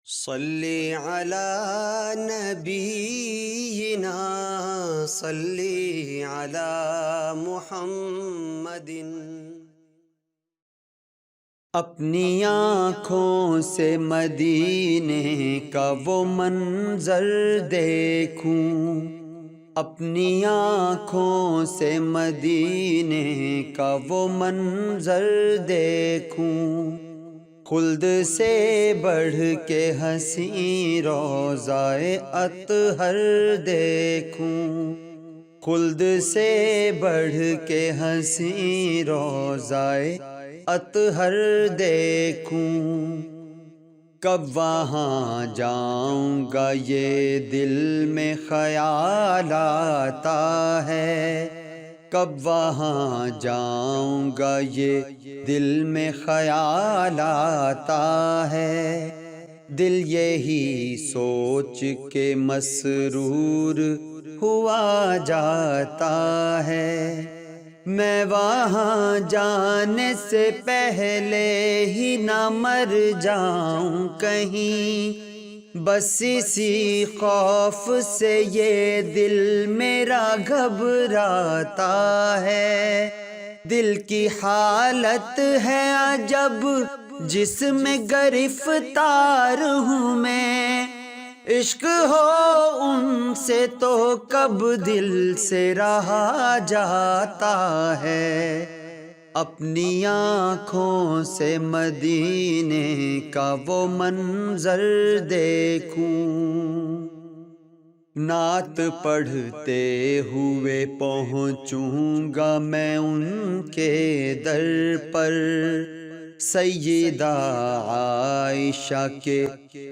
صلی علی نبینا صلی علی محمد۔ اپنی آنکھوں سے مدینے کا وہ منظر دیکھوں، اپنی آنکھوں سے مدینے کا وہ منظر دیکھوں، خلد سے بڑھ کے حسین روضہ اطہر دیکھوں، خلد سے بڑھ کے حسین روضہ اطہر دیکھوں، کب وہاں جاؤں گا یہ دل میں خیال آتا ہے، کب وہاں جاؤں گا یہ دل میں خیال آتا ہے، دل یہی سوچ کے مسرور ہوا جاتا ہے، میں وہاں جانے سے پہلے ہی نہ مر جاؤں کہیں، بس اسی خوف سے یہ دل میرا گھبراتا ہے، دل کی حالت ہے عجب جس میں گرفتار ہوں میں، عشق ہو ان سے تو کب دل سے رہا جاتا ہے، اپنی آنکھوں سے مدینے کا وہ منظر دیکھوں، نعت پڑھتے ہوئے پہنچوں گا میں ان کے در پر، سیدہ عائشہ کے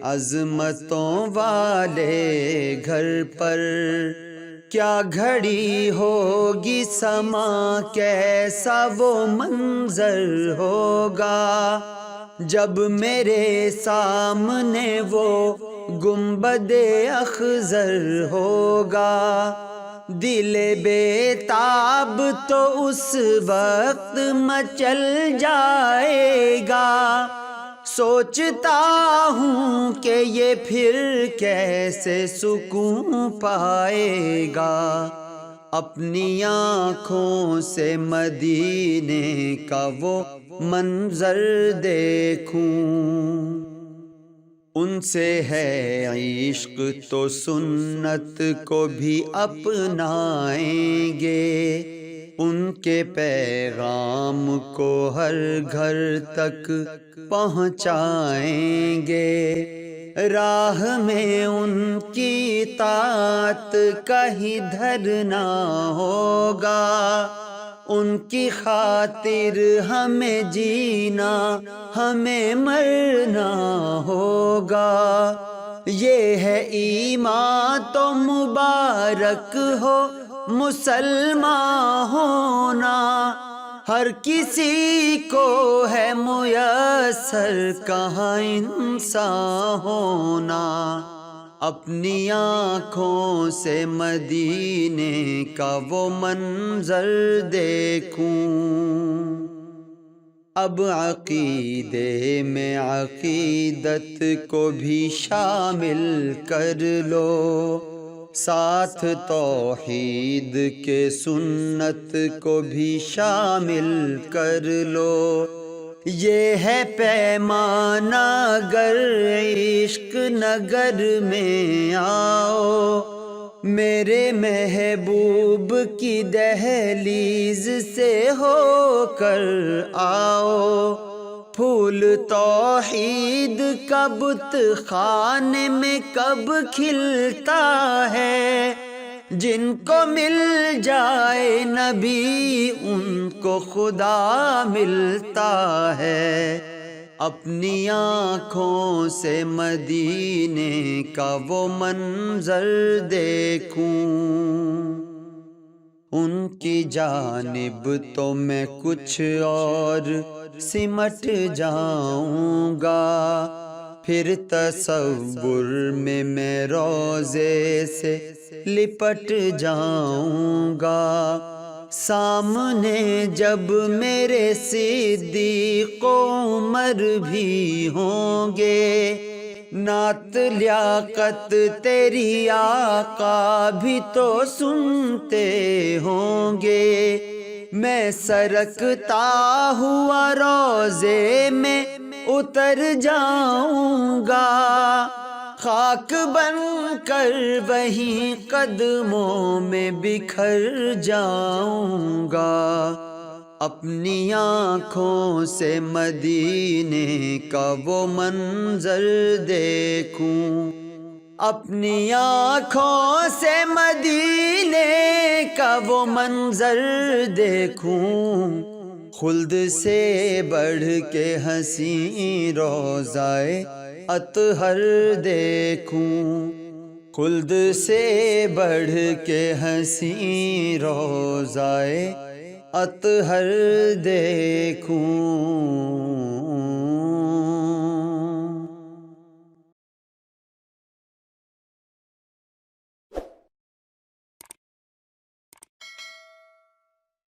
عظمتوں والے گھر پر، کیا گھڑی ہوگی سما کیسا وہ منظر ہوگا، جب میرے سامنے وہ گنبد اخضر ہوگا، دل بے تاب تو اس وقت مچل جائے گا، سوچتا ہوں کہ یہ پھر کیسے سکون پائے گا، اپنی آنکھوں سے مدینے کا وہ منظر دیکھوں، ان سے ہے عشق تو سنت کو بھی اپنائیں گے، ان کے پیغام کو ہر گھر تک پہنچائیں گے، راہ میں ان کی اطاعت کا ہی دھرنا ہوگا، ان کی خاطر ہمیں جینا ہمیں مرنا ہوگا، یہ ہے ایمان تو مبارک ہو مسلمان ہونا، ہر کسی کو ہے میسر کہاں انسان ہونا، اپنی آنکھوں سے مدینے کا وہ منظر دیکھوں، اب عقیدے میں عقیدت کو بھی شامل کر لو، ساتھ توحید کے سنت کو بھی شامل کر لو، یہ ہے پیمانہ اگر عشق نگر میں آؤ، میرے محبوب کی دہلیز سے ہو کر آؤ، پھول توحید کا بت خانے میں کب کھلتا ہے، جن کو مل جائے نبی ان کو خدا ملتا ہے، اپنی آنکھوں سے مدینے کا وہ منظر دیکھوں، ان کی جانب تو میں کچھ اور سمٹ جاؤں گا، پھر تصور میں روضے سے لپٹ جاؤں گا، سامنے جب میرے صدیق و عمر بھی ہوں گے، نعت لیاقت تیری آقا بھی تو سنتے ہوں گے، میں سرکتا ہوا روضے میں اتر جاؤں گا، خاک بن کر وہیں قدموں میں بکھر جاؤں گا، اپنی آنکھوں سے مدینے کا وہ منظر دیکھوں، اپنی آنکھوں سے مدینے کا وہ منظر دیکھوں، خلد سے بڑھ کے حسین روضائے اطہر دیکھوں، خلد سے بڑھ کے حسین روضائے اطہر دیکھوں۔